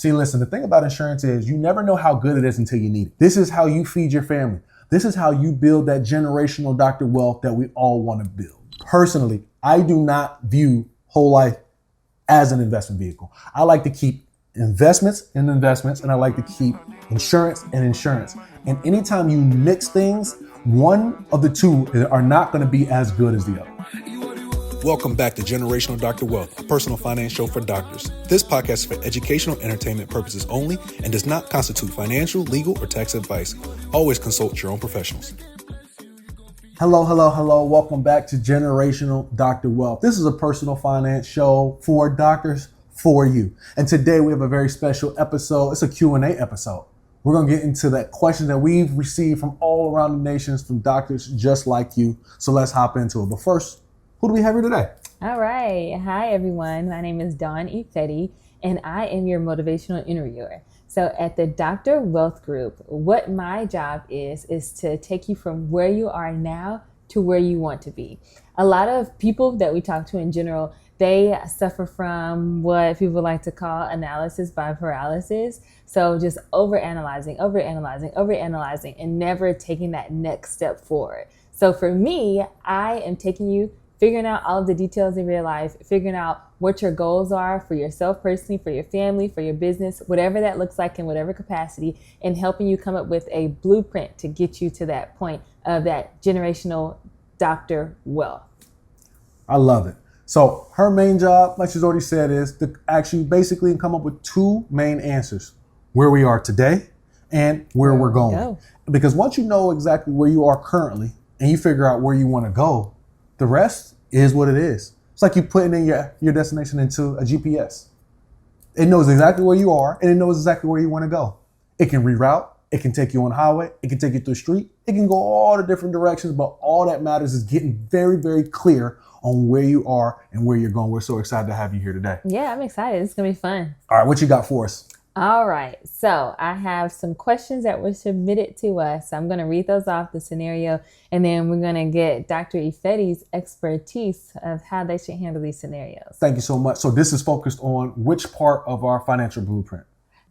See, listen, the thing about insurance is you never know how good it is until you need it. This is how you feed your family. This is how you build that generational doctor wealth that we all want to build. Personally, I do not view whole life as an investment vehicle. I like to keep investments in investments, and I like to keep insurance in insurance. And anytime you mix things, one of the two are not going to be as good as the other. Welcome back to Generational Doctor Wealth, a personal finance show for doctors. This podcast is for educational entertainment purposes only and does not constitute financial, legal, or tax advice. Always consult your own professionals. Hello. Welcome back to Generational Doctor Wealth. This is a personal finance show for doctors for you. And today we have a very special episode. It's a Q&A episode. We're going to get into that question that we've received from all around the nations from doctors just like you. So let's hop into it. But first, who do we have here today? All right. Hi, everyone. My name is Dawn Ifedi, and I am your motivational interviewer. So at the Dr. Wealth Group, what my job is to take you from where you are now to where you want to be. A lot of people that we talk to in general, they suffer from what people like to call analysis by paralysis. So just overanalyzing, and never taking that next step forward. So for me, I am taking you figuring out all of the details of your life, figuring out what your goals are for yourself personally, for your family, for your business, whatever that looks like in whatever capacity, and helping you come up with a blueprint to get you to that point of that generational doctor wealth. I love it. So her main job, like she's already said, is to actually basically come up with two main answers: where we are today and where we're going. Because once you know exactly where you are currently and you figure out where you want to go, the rest is what it is. It's like you putting in your destination into a GPS. It knows exactly where you are and it knows exactly where you want to go. It can reroute. It can take you on the highway. It can take you through the street. It can go all the different directions, but all that matters is getting very, very clear on where you are and where you're going. We're so excited to have you here today. Yeah, I'm excited. It's going to be fun. All right, what you got for us? All right. So I have some questions that were submitted to us. I'm going to read those off the scenario, and then we're going to get Dr. Ifedi's expertise of how they should handle these scenarios. Thank you so much. So this is focused on which part of our financial blueprint?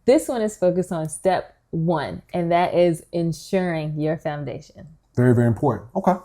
This one is focused on step one, and that is ensuring your foundation. Very, very important. Okay. All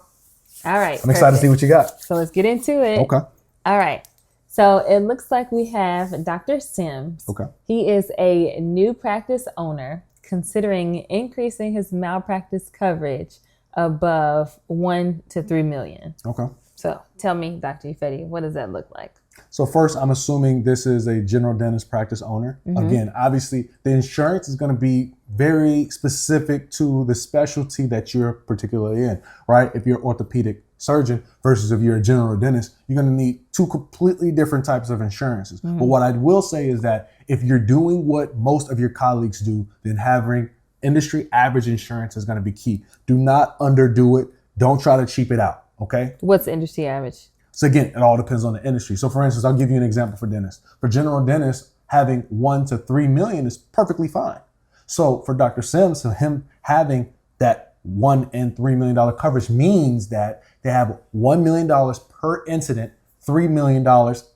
right. I'm excited to see what you got. So let's get into it. Okay. All right. So it looks like we have Dr. Sims. Okay. He is a new practice owner considering increasing his malpractice coverage above 1 to 3 million. Okay. So tell me, Dr. Ifedi, what does that look like? So first, I'm assuming this is a general dentist practice owner. Mm-hmm. Again, obviously, the insurance is going to be very specific to the specialty that you're particularly in, right? If you're an orthopedic surgeon versus if you're a general dentist, you're going to need two completely different types of insurances. Mm-hmm. But what I will say is that if you're doing what most of your colleagues do, then having industry average insurance is going to be key. Do not underdo it. Don't try to cheap it out. Okay. What's the industry average? So again, it all depends on the industry. So for instance, I'll give you an example for dentists. For general dentists, having 1 to 3 million is perfectly fine. So for Dr. Sims, him having that $1 and $3 million coverage means that they have $1 million per incident, $3 million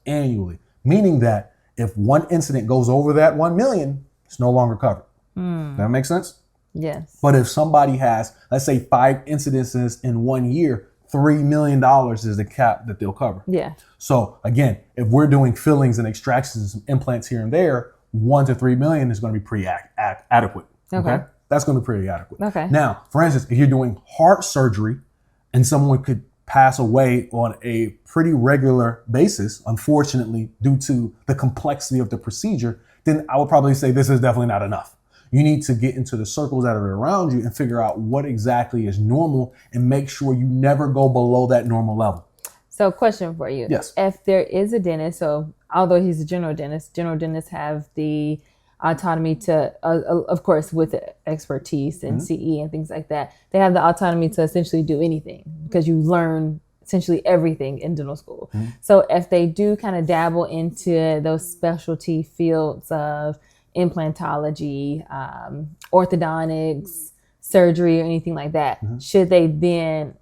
annually, meaning that if one incident goes over that 1 million, it's no longer covered. That makes sense? Yes. But if somebody has, let's say 5 incidences in 1 year, $3 million is the cap that they'll cover. Yeah. So again, if we're doing fillings and extractions and implants here and there, 1 to 3 million is going to be pretty adequate. Okay. That's going to be pretty adequate. Okay. Now, for instance, if you're doing heart surgery and someone could pass away on a pretty regular basis, unfortunately, due to the complexity of the procedure, then I would probably say this is definitely not enough. You need to get into the circles that are around you and figure out what exactly is normal and make sure you never go below that normal level. So question for you. Yes. If there is a dentist, so although he's a general dentists have the autonomy to, of course, with expertise and CE and things like that, they have the autonomy to essentially do anything because you learn essentially everything in dental school. So if they do kind of dabble into those specialty fields of implantology, orthodontics, surgery, or anything like that, should they then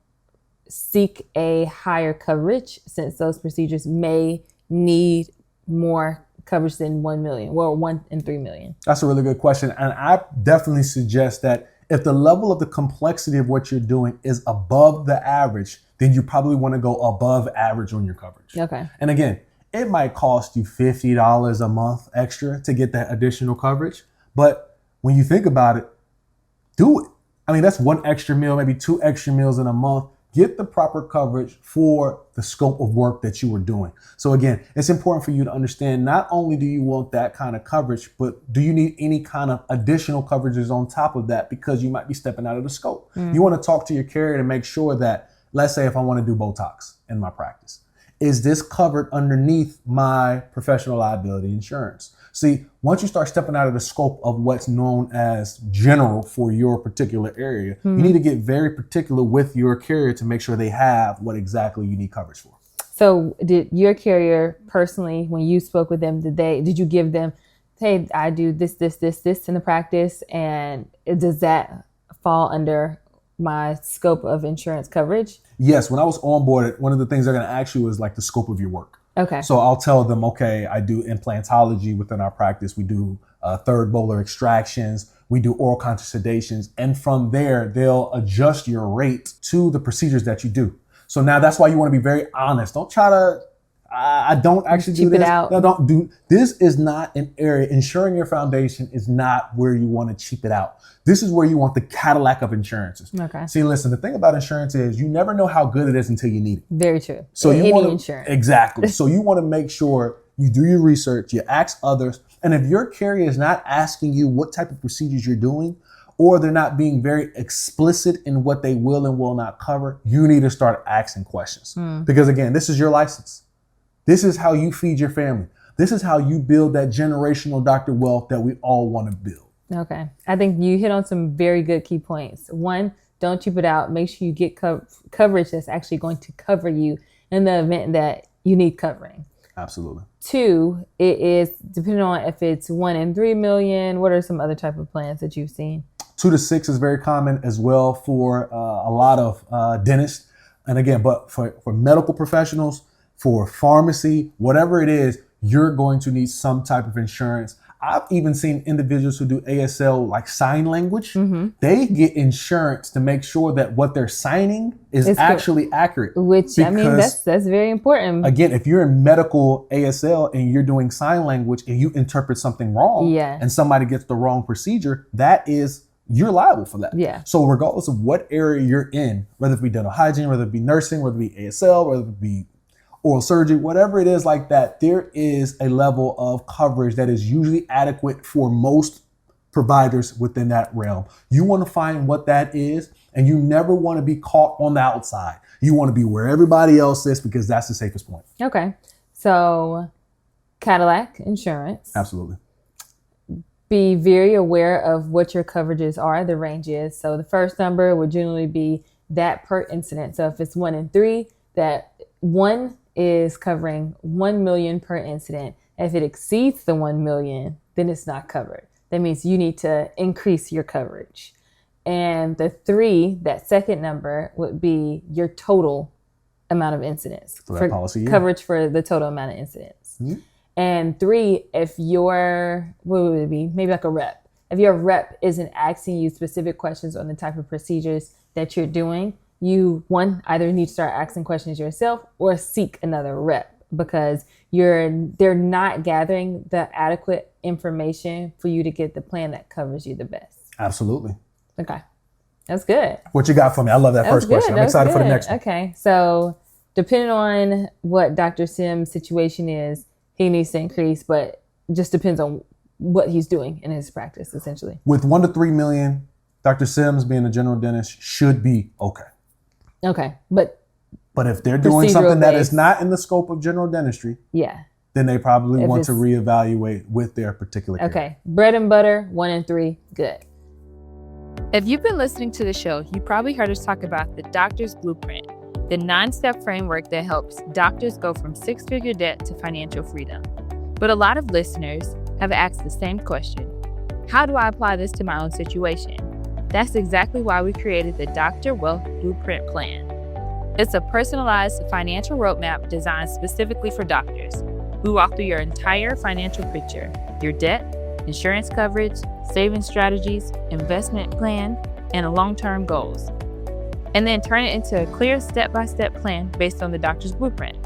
seek a higher coverage since those procedures may need more coverage than 1 million, well, 1 in 3 million? That's a really good question. And I definitely suggest that if the level of the complexity of what you're doing is above the average, then you probably want to go above average on your coverage. Okay. And again, it might cost you $50 a month extra to get that additional coverage. But when you think about it, do it. I mean, that's one extra meal, maybe 2 extra meals in a month. Get the proper coverage for the scope of work that you were doing. So again, it's important for you to understand, not only do you want that kind of coverage, but do you need any kind of additional coverages on top of that, because you might be stepping out of the scope. You want to talk to your carrier to make sure that, let's say if I want to do Botox in my practice, is this covered underneath my professional liability insurance? See, once you start stepping out of the scope of what's known as general for your particular area, you need to get very particular with your carrier to make sure they have what exactly you need coverage for. So did your carrier personally, when you spoke with them, did you give them, hey, I do this in the practice, and does that fall under my scope of insurance coverage? Yes, when I was onboarded, one of the things they're going to ask you is like the scope of your work. Okay. So I'll tell them, okay, I do implantology within our practice. We do third molar extractions. We do oral conscious sedations. And from there, they'll adjust your rate to the procedures that you do. So now that's why you want to be very honest. Don't try to, I don't actually do this. Cheap it out. No, don't do. This is not an area, insuring your foundation is not where you want to cheap it out. This is where you want the Cadillac of insurances. Okay. See, listen, the thing about insurance is you never know how good it is until you need it. Very true. So you Any want to, insurance. exactly. So you want to make sure you do your research, you ask others. And if your carrier is not asking you what type of procedures you're doing, or they're not being very explicit in what they will and will not cover, you need to start asking questions. Because again, this is your license. This is how you feed your family. This is how you build that generational doctor wealth that we all want to build. Okay. I think you hit on some very good key points. One, don't cheap it out. Make sure you get coverage that's actually going to cover you in the event that you need covering. Absolutely. 2, it is depending on if it's 1 in 3 million. What are some other type of plans that you've seen? 2 to 6 is very common as well for a lot of dentists. And again, but for medical professionals, for pharmacy, whatever it is, you're going to need some type of insurance. I've even seen individuals who do ASL, like sign language. They get insurance to make sure that what they're signing is actually accurate. Which, I mean, that's very important. Again, if you're in medical ASL and you're doing sign language and you interpret something wrong, and somebody gets the wrong procedure, you're liable for that. Yeah. So regardless of what area you're in, whether it be dental hygiene, whether it be nursing, whether it be ASL, whether it be oral surgery, whatever it is like that, there is a level of coverage that is usually adequate for most providers within that realm. You want to find what that is, and you never want to be caught on the outside. You want to be where everybody else is, because that's the safest point. Okay. So Cadillac insurance. Absolutely. Be very aware of what your coverages are, the range is. So the first number would generally be that per incident. So if it's 1 in 3, that 1 is covering 1 million per incident. If it exceeds the 1 million, then it's not covered. That means you need to increase your coverage. And the 3, that second number, would be your total amount of incidents. So that policy, coverage for the total amount of incidents. And 3, if your, what would it be? Maybe like a rep. If your rep isn't asking you specific questions on the type of procedures that you're doing, you, either need to start asking questions yourself or seek another rep, because they're not gathering the adequate information for you to get the plan that covers you the best. Absolutely. Okay. That's good. What you got for me? I love that first question. I'm excited for the next one. Okay. So depending on what Dr. Sim's situation is, he needs to increase, but it just depends on what he's doing in his practice, essentially. With 1 to 3 million, Dr. Sims, being a general dentist, should be okay. Okay. But if they're doing something that is not in the scope of general dentistry, then they probably want to reevaluate with their particular care. Okay. Bread and butter, 1 in 3, good. If you've been listening to the show, you probably heard us talk about the Doctor's Blueprint, the 9-step framework that helps doctors go from 6-figure debt to financial freedom. But a lot of listeners have asked the same question: how do I apply this to my own situation? That's exactly why we created the Dr. Wealth Blueprint Plan. It's a personalized financial roadmap designed specifically for doctors. We walk through your entire financial picture, your debt, insurance coverage, saving strategies, investment plan, and long-term goals, and then turn it into a clear step-by-step plan based on the doctor's blueprint.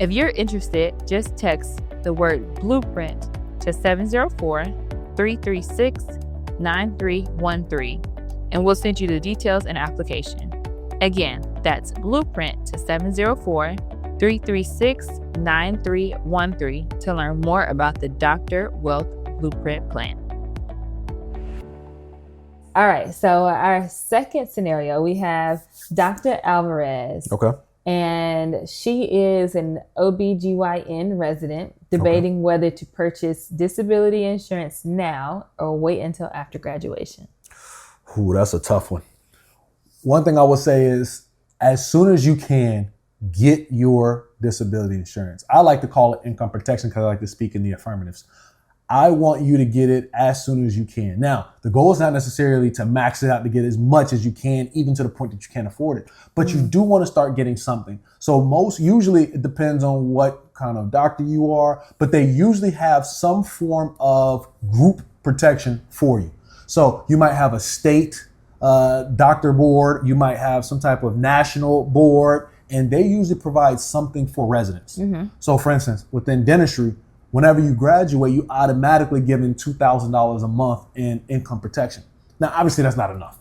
If you're interested, just text the word blueprint to 704-336-9313, and we'll send you the details and application. Again, that's blueprint to 704-336-9313 to learn more about the Dr. Wealth Blueprint Plan. All right. So our second scenario, we have Dr. Alvarez. Okay. And she is an OBGYN resident debating whether to purchase disability insurance now or wait until after graduation. Ooh, that's a tough one. One thing I would say is, as soon as you can, get your disability insurance. I like to call it income protection because I like to speak in the affirmatives. I want you to get it as soon as you can. Now, the goal is not necessarily to max it out to get as much as you can, even to the point that you can't afford it. But you do want to start getting something. So usually it depends on what kind of doctor you are, but they usually have some form of group protection for you. So you might have a state doctor board, you might have some type of national board, and they usually provide something for residents. So for instance, within dentistry, whenever you graduate, you automatically given $2,000 a month in income protection. Now, obviously that's not enough,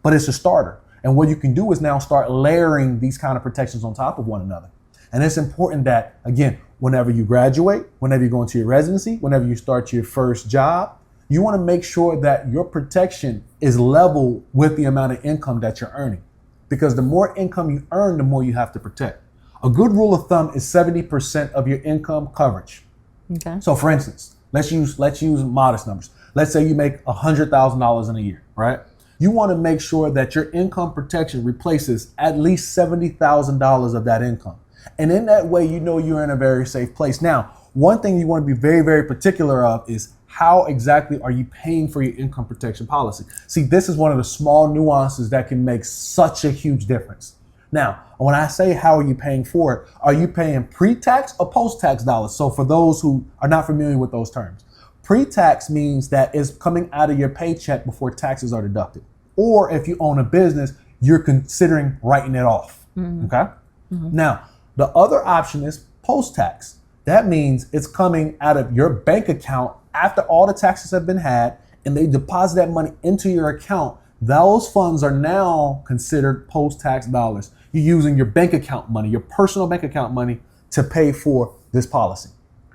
but it's a starter. And what you can do is now start layering these kind of protections on top of one another. And it's important that, again, whenever you graduate, whenever you go into your residency, whenever you start your first job, you want to make sure that your protection is level with the amount of income that you're earning. Because the more income you earn, the more you have to protect. A good rule of thumb is 70% of your income coverage. Okay. So for instance, let's use modest numbers. Let's say you make $100,000 in a year, right? You want to make sure that your income protection replaces at least $70,000 of that income. And in that way, you know you're in a very safe place. Now, one thing you want to be very, very particular of is how exactly are you paying for your income protection policy? See, this is one of the small nuances that can make such a huge difference. Now, when I say how are you paying for it, are you paying pre-tax or post-tax dollars? So for those who are not familiar with those terms, pre-tax means that it's coming out of your paycheck before taxes are deducted. Or if you own a business, you're considering writing it off. Okay? Now, the other option is post-tax. That means it's coming out of your bank account after all the taxes have been had, and they deposit that money into your account. Those funds are now considered post-tax dollars. You're using your bank account money, your personal bank account money, to pay for this policy.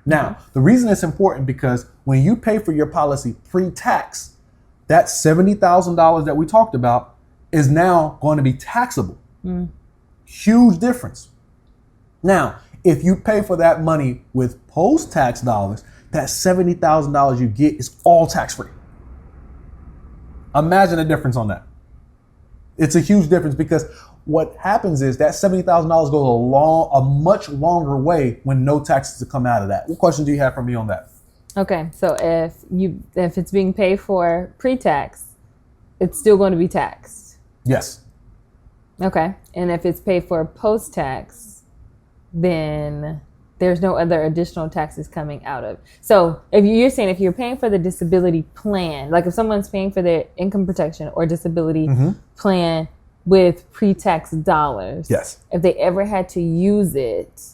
Now, the reason it's important because when you pay for your policy pre-tax, that $70,000 that we talked about is now going to be taxable. Huge difference. Now, if you pay for that money with post-tax dollars, that $70,000 you get is all tax-free. Imagine the difference on that. It's a huge difference because what happens is that $70,000 goes a much longer way when no taxes to come out of that. What question do you have for me on that? Okay, so if it's being paid for pre-tax, it's still going to be taxed. Yes. Okay, and if it's paid for post-tax, then there's no other additional taxes coming out of. So if you're saying if you're paying for the disability plan, like if someone's paying for their income protection or disability plan with pre-tax dollars, yes, if they ever had to use it,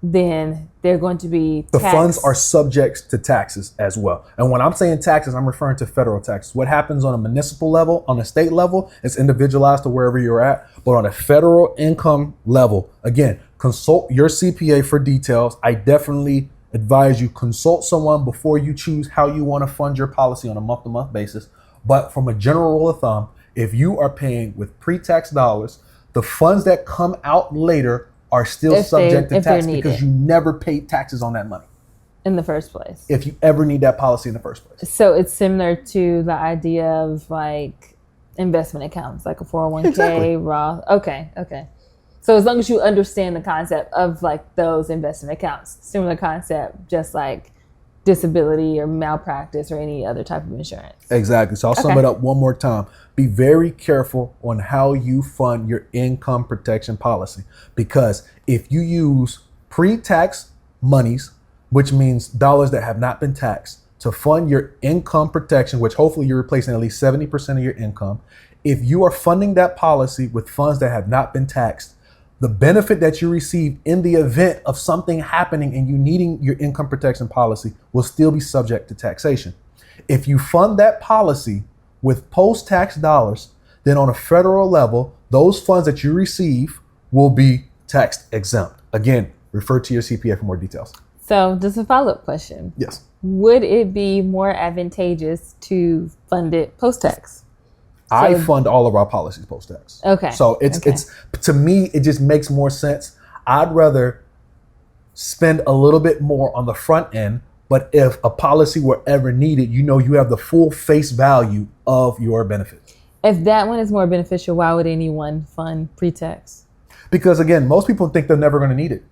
then they're going to be the funds are subject to taxes as well. And when I'm saying taxes, I'm referring to federal taxes. What happens on a municipal level, on a state level, it's individualized to wherever you're at. But on a federal income level, again, consult your CPA for details. I definitely advise you consult someone before you choose how you want to fund your policy on a month-to-month basis. But from a general rule of thumb, if you are paying with pre-tax dollars, the funds that come out later are still subject to tax because you never paid taxes on that money in the first place. If you ever need that policy in the first place. So it's similar to the idea of like investment accounts, like a 401k, Exactly. Roth. Okay. So as long as you understand the concept of like those investment accounts, similar concept, just like disability or malpractice or any other type of insurance. Exactly. So I'll sum it up one more time. Be very careful on how you fund your income protection policy, because if you use pre-tax monies which means dollars that have not been taxed, to fund your income protection, which hopefully you're replacing at least 70% of your income. If you are funding that policy with funds that have not been taxed, the benefit that you receive in the event of something happening and you needing your income protection policy will still be subject to taxation. If you fund that policy with post-tax dollars, then on a federal level, those funds that you receive will be tax exempt. Again, refer to your CPA for more details. So just a follow-up question. Yes. Would it be more advantageous to fund it post-tax? I fund all of our policies post-tax. Okay. So it's to me, it just makes more sense. I'd rather spend a little bit more on the front end, but if a policy were ever needed, you know you have the full face value of your benefit. If that one is more beneficial, why would anyone fund pre-tax? Because again, most people think they're never going to need it.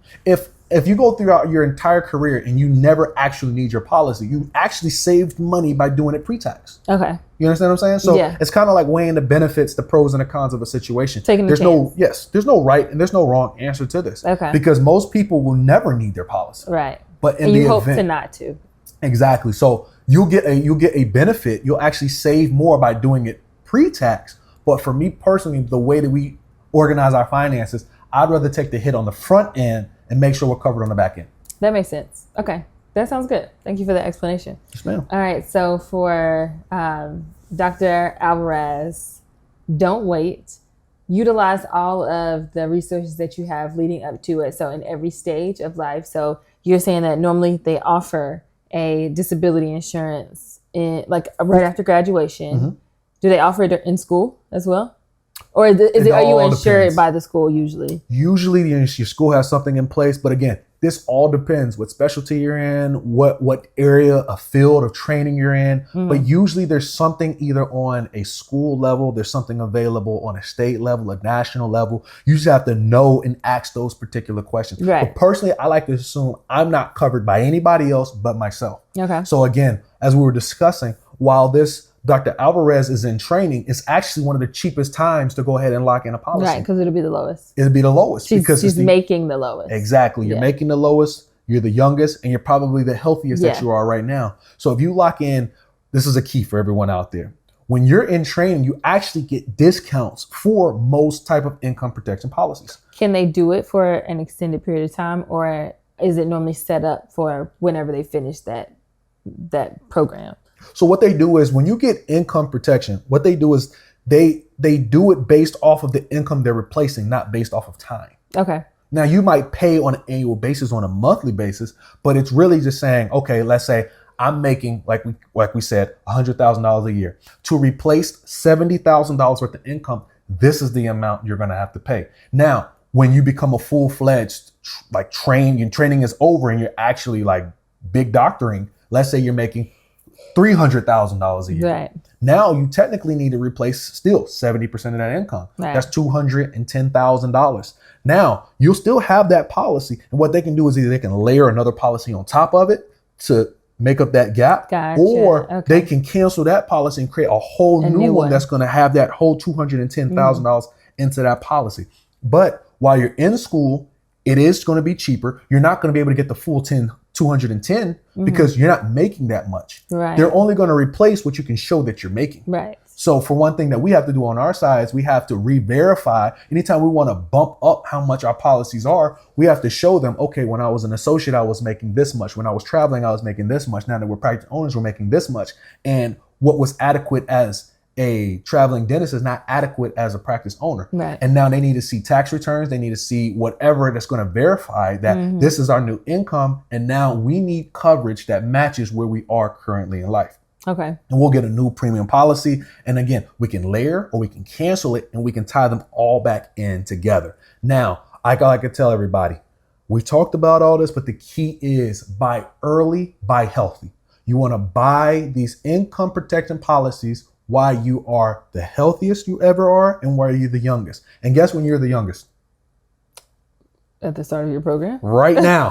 If you go throughout your entire career and you never actually need your policy, you actually saved money by doing it pre-tax. Okay. You understand what I'm saying? So Yeah. it's kind of like weighing the benefits, the pros and the cons of a situation. Taking a there's chance. there's no right and there's no wrong answer to this. Okay. Because most people will never need their policy. Right. But in And the you hope event, to not to. exactly. So you'll get a benefit. You'll actually save more by doing it pre-tax. But for me personally, the way that we organize our finances, I'd rather take the hit on the front end and make sure we're covered on the back end. That makes sense. Okay. That sounds good. Thank you for the explanation. Yes, ma'am. All right. So for Dr. Alvarez, don't wait. Utilize all of the resources that you have leading up to it. So in every stage of life. So you're saying that normally they offer a disability insurance like right after graduation. Mm-hmm. Do they offer it in school as well? Or are you insured depends. by the school usually? Usually your school has something in place, but again, this all depends what specialty you're in, what area, a field of training you're in. Mm-hmm. But usually there's something either on a school level, there's something available on a state level, a national level. You just have to know and ask those particular questions. Right. But personally, I like to assume I'm not covered by anybody else but myself. Okay. So again, as we were discussing, while this Dr. Alvarez is in training, it's actually one of the cheapest times to go ahead and lock in a policy. Right, because it'll be the lowest. It'll be the lowest. She's making the lowest. Exactly. You're making the lowest, you're the youngest, and you're probably the healthiest that you are right now. So if you lock in, this is a key for everyone out there. When you're in training, you actually get discounts for most type of income protection policies. Can they do it for an extended period of time, or is it normally set up for whenever they finish that program? So what they do is when you get income protection, what they do is they do it based off of the income they're replacing, not based off of time. Okay. Now you might pay on an annual basis, on a monthly basis, but it's really just saying, okay, let's say I'm making, like we said, $100,000 a year. To replace $70,000 worth of income, this is the amount you're going to have to pay. Now, when you become a full-fledged, your training is over and you're actually like big doctoring, let's say you're making $300,000 a year. Right. Now you technically need to replace still 70% of that income. Right. That's $210,000. Now you'll still have that policy. And what they can do is either they can layer another policy on top of it to make up that gap, Gotcha. or they can cancel that policy and create a whole new one that's going to have that whole $210,000 into that policy. But while you're in school, it is going to be cheaper. You're not going to be able to get the full 210 because you're not making that much. Right. They're only going to replace what you can show that you're making. Right. So for one thing that we have to do on our sides, we have to re-verify. Anytime we want to bump up how much our policies are, we have to show them, okay, when I was an associate, I was making this much. When I was traveling, I was making this much. Now that we're practice owners, we're making this much. And what was adequate as a traveling dentist is not adequate as a practice owner. Right. And now they need to see tax returns. They need to see whatever that's going to verify that this is our new income. And now we need coverage that matches where we are currently in life. Okay. And we'll get a new premium policy. And again, we can layer or we can cancel it and we can tie them all back in together. Now, I could tell everybody, we talked about all this, but the key is buy early, buy healthy. You want to buy these income protection policies while you are the healthiest you ever are and while you're the youngest. And guess when you're the youngest? At the start of your program? Right now.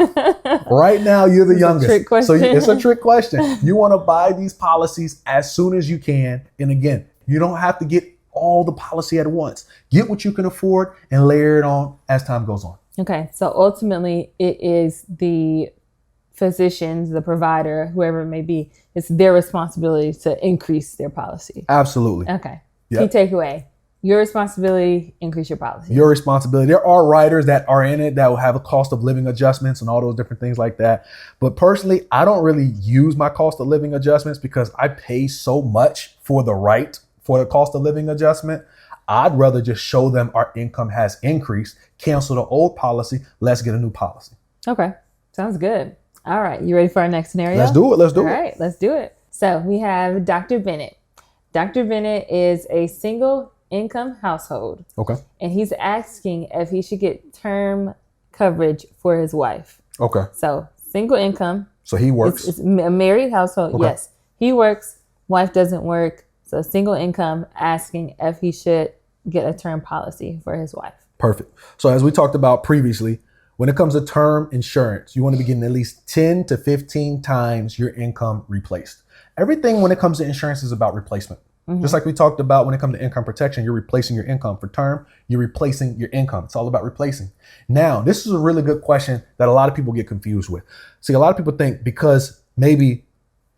Right now, you're the youngest. Trick question. So it's a trick question. You want to buy these policies as soon as you can. And again, you don't have to get all the policy at once. Get what you can afford and layer it on as time goes on. Okay. So ultimately, it is the physicians, the provider, whoever it may be, it's their responsibility to increase their policy. Absolutely. Okay. Yep. Key takeaway. Your responsibility, increase your policy. Your responsibility. There are writers that are in it that will have a cost of living adjustments and all those different things like that. But personally, I don't really use my cost of living adjustments because I pay so much for the cost of living adjustment. I'd rather just show them our income has increased, cancel the old policy, let's get a new policy. Okay. Sounds good. All right. You ready for our next scenario? Let's do it. All right. Let's do it. So we have Dr. Bennett. Dr. Bennett is a single income household. Okay. And he's asking if he should get term coverage for his wife. Okay. So single income. So he works. It's a married household. Okay. Yes. He works. Wife doesn't work. So single income, asking if he should get a term policy for his wife. Perfect. So as we talked about previously, when it comes to term insurance, you want to be getting at least 10 to 15 times your income replaced. Everything when it comes to insurance is about replacement. Just like we talked about when it comes to income protection, you're replacing your income. For term, you're replacing your income. It's all about replacing. Now, this is a really good question that a lot of people get confused with. See, a lot of people think because maybe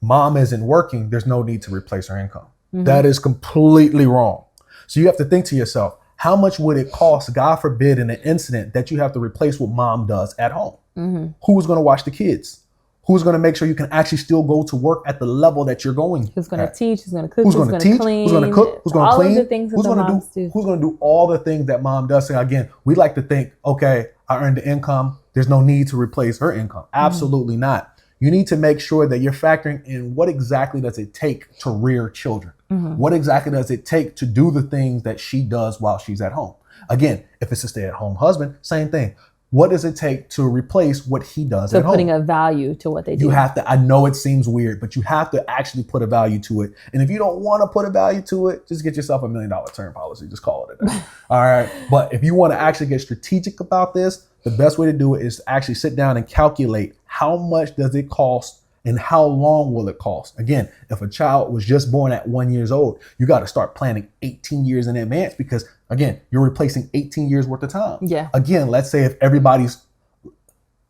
mom isn't working, there's no need to replace her income. That is completely wrong. So you have to think to yourself, how much would it cost, God forbid, in an incident that you have to replace what mom does at home? Who's going to watch the kids? Who's going to make sure you can actually still go to work at the level that you're going? Who's going to teach? Who's going to cook? Who's going to teach? Clean? Who's going to cook? Who's going to clean? All of the things that who's the going moms to do? do. Who's going to do all the things that mom does? So again, we like to think, okay, I earned the income. There's no need to replace her income. Absolutely not. You need to make sure that you're factoring in what exactly does it take to rear children? What exactly does it take to do the things that she does while she's at home? Again, if it's a stay-at-home husband, same thing. What does it take to replace what he does at home? So putting a value to what they do. You have to, I know it seems weird, but you have to actually put a value to it. And if you don't want to put a value to it, just get yourself $1 million term policy. Just call it a day. All right. But if you want to actually get strategic about this, the best way to do it is to actually sit down and calculate how much does it cost and how long will it cost? Again, if a child was just born at 1 year old, you got to start planning 18 years in advance because, again, you're replacing 18 years worth of time. Yeah. Again, let's say if everybody's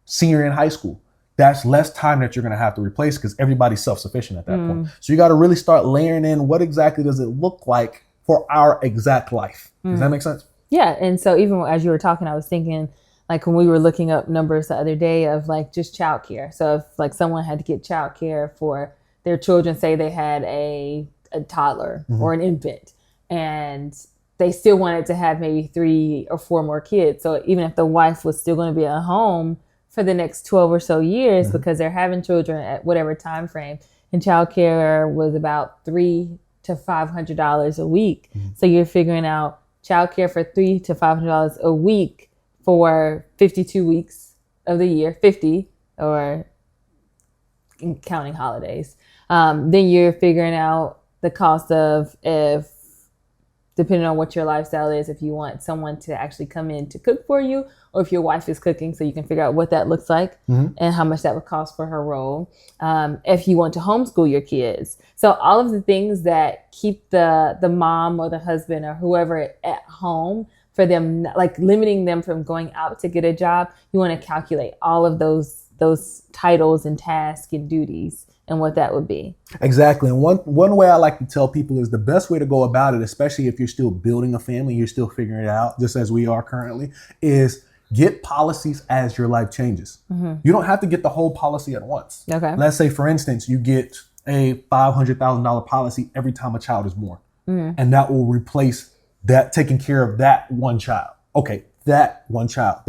senior in high school, that's less time that you're going to have to replace because everybody's self-sufficient at that point. So you got to really start layering in what exactly does it look like for our exact life. Does that make sense? Yeah. And so even as you were talking, I was thinking, like when we were looking up numbers the other day of like just childcare. So if like someone had to get childcare for their children, say they had a toddler or an infant, and they still wanted to have maybe 3 or 4 more kids. So even if the wife was still going to be at home for the next 12 or so years because they're having children at whatever time frame, and childcare was about $300 to $500 a week. So you're figuring out childcare for $300 to $500 a week for 52 weeks of the year, 50, or counting holidays. Then you're figuring out the cost of, if depending on what your lifestyle is, if you want someone to actually come in to cook for you, or if your wife is cooking, so you can figure out what that looks like and how much that would cost for her role. If you want to homeschool your kids. So all of the things that keep the mom or the husband or whoever at home, for them, like limiting them from going out to get a job, you want to calculate all of those titles and tasks and duties and what that would be. Exactly. And one way I like to tell people is the best way to go about it, especially if you're still building a family, you're still figuring it out, just as we are currently, is get policies as your life changes. You don't have to get the whole policy at once. Okay. Let's say, for instance, you get a $500,000 policy every time a child is born, and that will replace that, taking care of that one child. Okay, that one child.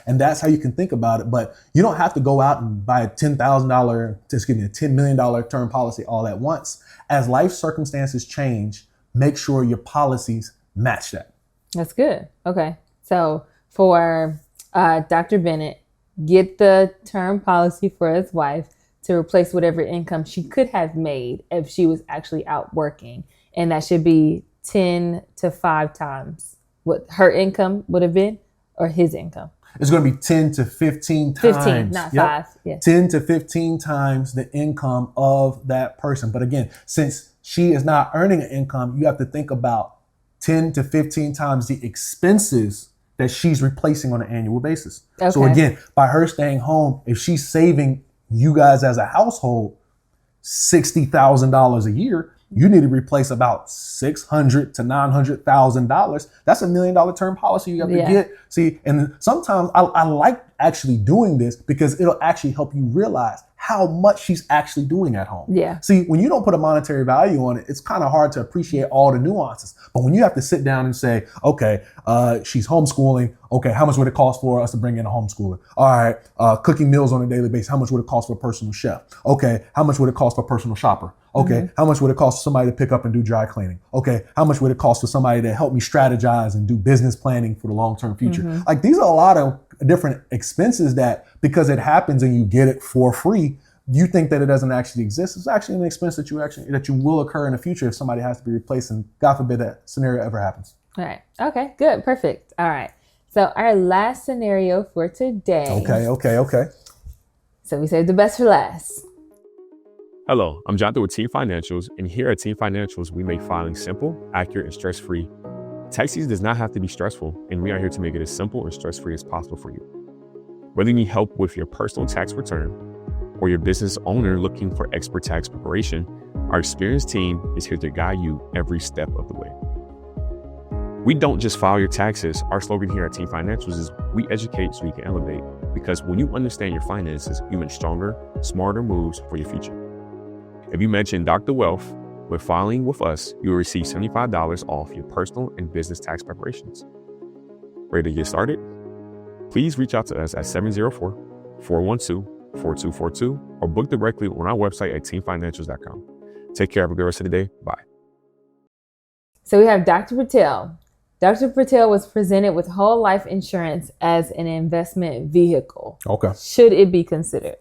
And that's how you can think about it. But you don't have to go out and buy a $10 million term policy all at once. As life circumstances change, make sure your policies match that. That's good. Okay. So for Dr. Bennett, get the term policy for his wife to replace whatever income she could have made if she was actually out working. And that should be 10 to 5 times what her income would have been or his income. It's going to be 10 to 15 times. 15, not 5. Yes. 10 to 15 times the income of that person. But again, since she is not earning an income, you have to think about 10 to 15 times the expenses that she's replacing on an annual basis. Okay. So again, by her staying home, if she's saving you guys as a household, $60,000 a year, you need to replace about $600,000 to $900,000. That's $1 million term policy you have to get. See, and sometimes I like actually doing this because it'll actually help you realize how much she's actually doing at home. Yeah. See, when you don't put a monetary value on it, it's kind of hard to appreciate all the nuances. But when you have to sit down and say, okay, she's homeschooling. Okay, how much would it cost for us to bring in a homeschooler? All right, cooking meals on a daily basis. How much would it cost for a personal chef? Okay, how much would it cost for a personal shopper? Okay, how much would it cost for somebody to pick up and do dry cleaning? Okay, how much would it cost for somebody to help me strategize and do business planning for the long-term future? Like, these are a lot of different expenses that, because it happens and you get it for free, you think that it doesn't actually exist. It's actually an expense that you will occur in the future if somebody has to be replaced, and God forbid that scenario ever happens. All right. Okay, good. Perfect. All right. So our last scenario for today. Okay. So we saved the best for last. Hello, I'm Jonathan with Team Financials, and here at Team Financials, we make filing simple, accurate, and stress-free. Tax season does not have to be stressful, and we are here to make it as simple and stress-free as possible for you. Whether you need help with your personal tax return or your business owner looking for expert tax preparation, our experienced team is here to guide you every step of the way. We don't just file your taxes. Our slogan here at Team Financials is we educate so you can elevate, because when you understand your finances, you make stronger, smarter moves for your future. If you mention Dr. Wealth with filing with us, you will receive $75 off your personal and business tax preparations. Ready to get started? Please reach out to us at 704-412-4242 or book directly on our website at teamfinancials.com. Take care. Have a good rest of the day. Bye. So we have Dr. Patel. Dr. Patel was presented with whole life insurance as an investment vehicle. Okay. Should it be considered?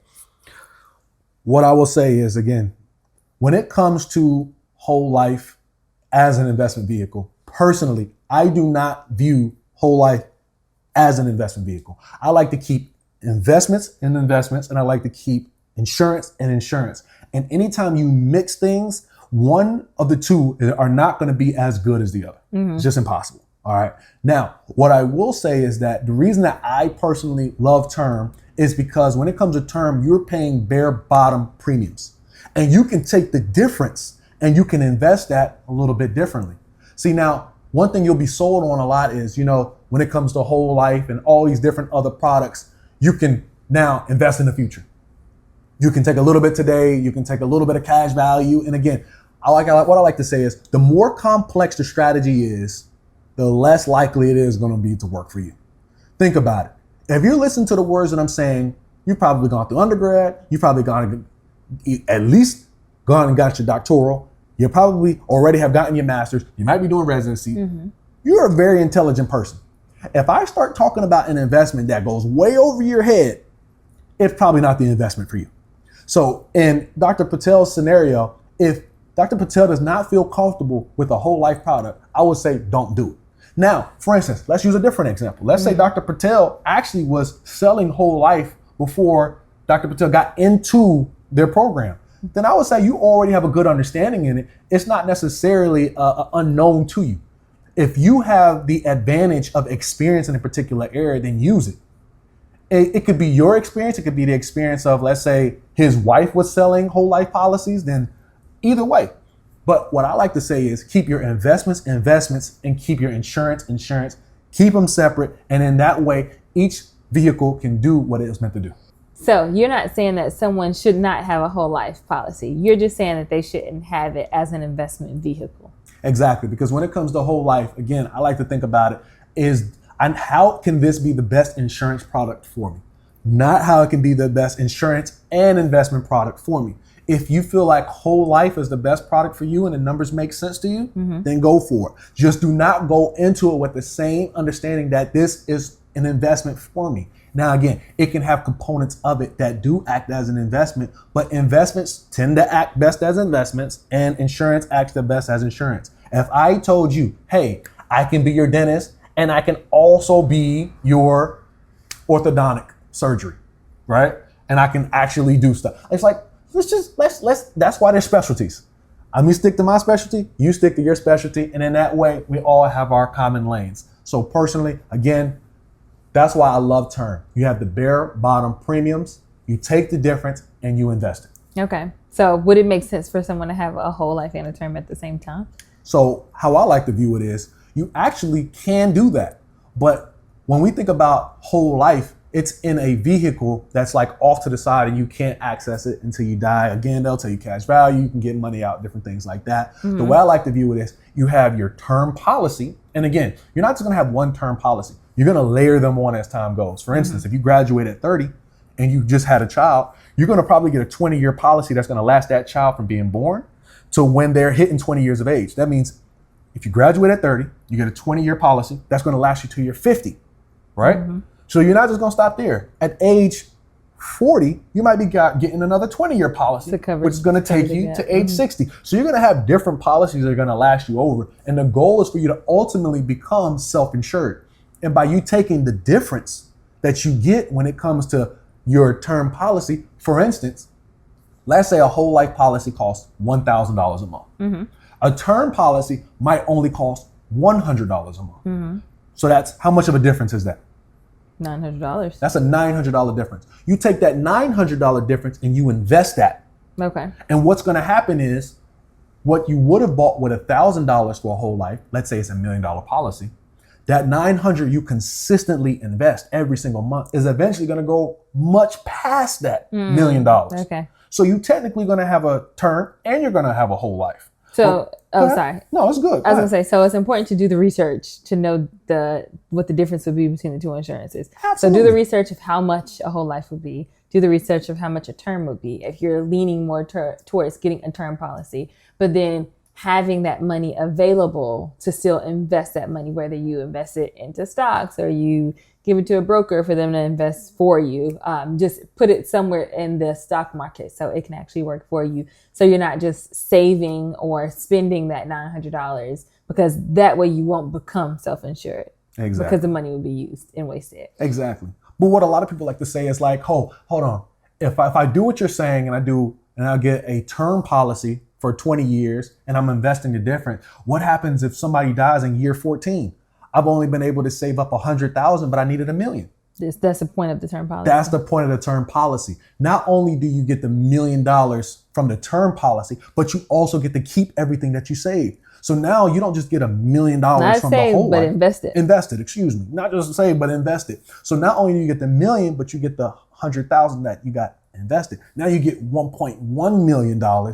What I will say is, again, when it comes to whole life as an investment vehicle, personally, I do not view whole life as an investment vehicle. I like to keep investments in investments, and I like to keep insurance in insurance. And anytime you mix things, one of the two are not going to be as good as the other. It's just impossible. All right. Now, what I will say is that the reason that I personally love term is because when it comes to term, you're paying bare bottom premiums, and you can take the difference and you can invest that a little bit differently. See, now, one thing you'll be sold on a lot is, when it comes to whole life and all these different other products, you can now invest in the future. You can take a little bit today, you can take a little bit of cash value. And again, what I like to say is, the more complex the strategy is, the less likely it is going to be to work for you. Think about it. If you listen to the words that I'm saying, you've probably gone through undergrad, you've probably at least gone and got your doctoral, you probably already have gotten your master's, you might be doing residency. You're a very intelligent person. If I start talking about an investment that goes way over your head, it's probably not the investment for you. So in Dr. Patel's scenario, if Dr. Patel does not feel comfortable with a whole life product, I would say don't do it. Now, for instance, let's use a different example. Let's say Dr. Patel actually was selling whole life before Dr. Patel got into their program. Then I would say you already have a good understanding in it. It's not necessarily unknown to you. If you have the advantage of experience in a particular area, then use it. It could be your experience. It could be the experience of, let's say, his wife was selling whole life policies. Then either way. But what I like to say is keep your investments, and keep your insurance. Keep them separate. And in that way, each vehicle can do what it was meant to do. So you're not saying that someone should not have a whole life policy. You're just saying that they shouldn't have it as an investment vehicle. Exactly. Because when it comes to whole life, again, I like to think about it and how can this be the best insurance product for me? Not how it can be the best insurance and investment product for me. If you feel like whole life is the best product for you and the numbers make sense to you, then go for it. Just do not go into it with the same understanding that this is an investment for me. Now, again, it can have components of it that do act as an investment, but investments tend to act best as investments, and insurance acts the best as insurance. If I told you, hey, I can be your dentist and I can also be your orthodontic surgery, right? And I can actually do stuff. It's like, let's that's why there's specialties. I'm gonna stick to my specialty, you stick to your specialty, and in that way, we all have our common lanes. So personally, again, that's why I love term. You have the bare bottom premiums, you take the difference, and you invest it. Okay. So would it make sense for someone to have a whole life and a term at the same time? So how I like to view it is you actually can do that. But when we think about whole life, it's in a vehicle that's like off to the side and you can't access it until you die. Again, they'll tell you cash value, you can get money out, different things like that. Mm-hmm. The way I like to view it is you have your term policy. And again, you're not just going to have one term policy. You're going to layer them on as time goes. For instance, if you graduate at 30 and you just had a child, you're going to probably get a 20-year policy that's going to last that child from being born to when they're hitting 20 years of age. That means if you graduate at 30, you get a 20-year policy that's going to last you till you're 50, right? Mm-hmm. So you're not just going to stop there. At age 40, you might be getting another 20-year policy, which is going to take you to age 60. So you're going to have different policies that are going to last you over. And the goal is for you to ultimately become self-insured. And by you taking the difference that you get when it comes to your term policy, for instance, let's say a whole life policy costs $1,000 a month. Mm-hmm. A term policy might only cost $100 a month. Mm-hmm. So that's how much of a difference is that? $900. That's a $900 difference. You take that $900 difference and you invest that. Okay. And what's going to happen is what you would have bought with $1,000 for a whole life, let's say it's $1 million policy, that $900 you consistently invest every single month is eventually going to go much past that $1 million. Okay. So you technically going to have a term and you're going to have a whole life. So, sorry. No, it's good. I was going to say, so it's important to do the research to know what the difference would be between the two insurances. Absolutely. So do the research of how much a whole life would be. Do the research of how much a term would be if you're leaning more towards getting a term policy, but then having that money available to still invest that money, whether you invest it into stocks or you give it to a broker for them to invest for you. Just put it somewhere in the stock market so it can actually work for you. So you're not just saving or spending that $900 because that way you won't become self-insured. Exactly. Because the money will be used and wasted. Exactly. But what a lot of people like to say is like, hold on. If I do what you're saying and I'll get a term policy for 20 years and I'm investing the difference, what happens if somebody dies in year 14? I've only been able to save up 100,000, but I needed $1 million. That's the point of the term policy. That's the point of the term policy. Not only do you get the $1 million from the term policy, but you also get to keep everything that you saved. So now you don't just get $1 million from the whole life. Invest it. Invest it, excuse me. Not just save, but invest it. So not only do you get the $1 million, but you get the 100,000 that you got invested. Now you get $1.1 million,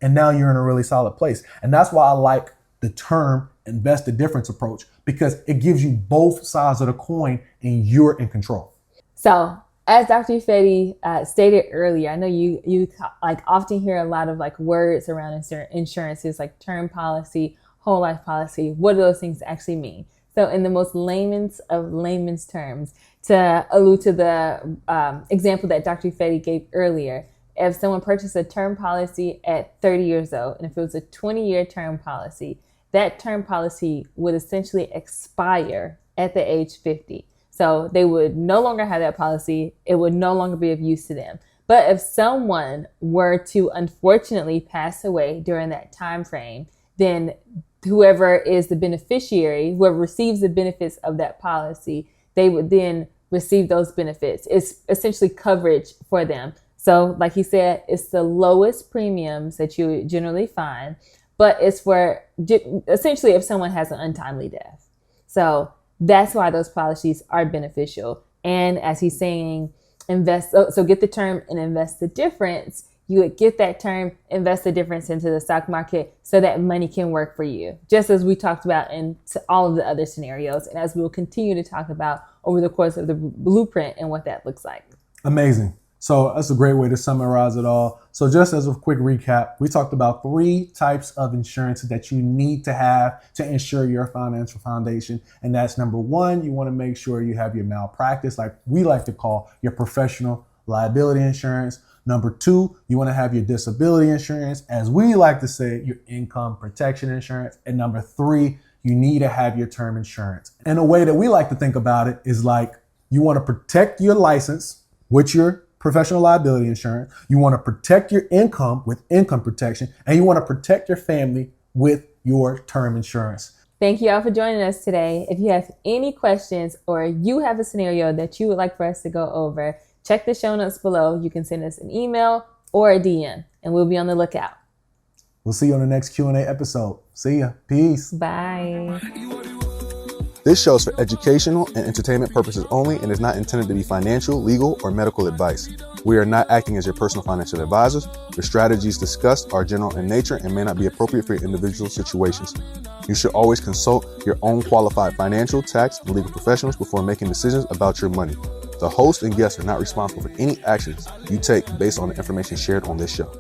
and now you're in a really solid place. And that's why I like the term invest the difference approach, because it gives you both sides of the coin and you're in control. So as Dr. Ifedi stated earlier, I know you like often hear a lot of like words around insurances like term policy, whole life policy. What do those things actually mean? So in the most layman's of layman's terms, to allude to the example that Dr. Ifedi gave earlier, if someone purchased a term policy at 30 years old, and if it was a 20-year term policy, that term policy would essentially expire at the age 50. So they would no longer have that policy. It would no longer be of use to them. But if someone were to unfortunately pass away during that time frame, then whoever is the beneficiary, whoever receives the benefits of that policy, they would then receive those benefits. It's essentially coverage for them. So like he said, it's the lowest premiums that you would generally find, but it's for essentially if someone has an untimely death. So that's why those policies are beneficial. And as he's saying, so get the term and invest the difference. You would get that term, invest the difference into the stock market so that money can work for you, just as we talked about in all of the other scenarios, and as we will continue to talk about over the course of the blueprint and what that looks like. Amazing. So that's a great way to summarize it all. So just as a quick recap, we talked about 3 types of insurance that you need to have to ensure your financial foundation. And that's number 1, you want to make sure you have your malpractice, like we like to call your professional liability insurance. Number 2, you want to have your disability insurance, as we like to say, your income protection insurance. And number 3, you need to have your term insurance. And the way that we like to think about it is like you want to protect your license with your professional liability insurance. You want to protect your income with income protection, and you want to protect your family with your term insurance. Thank you all for joining us today. If you have any questions or you have a scenario that you would like for us to go over, Check the show notes below. You can send us an email or a DM, and we'll be on the lookout. We'll see you on the next Q&A episode. See ya. Peace. Bye. This show is for educational and entertainment purposes only and is not intended to be financial, legal, or medical advice. We are not acting as your personal financial advisors. The strategies discussed are general in nature and may not be appropriate for your individual situations. You should always consult your own qualified financial, tax, and legal professionals before making decisions about your money. The host and guests are not responsible for any actions you take based on the information shared on this show.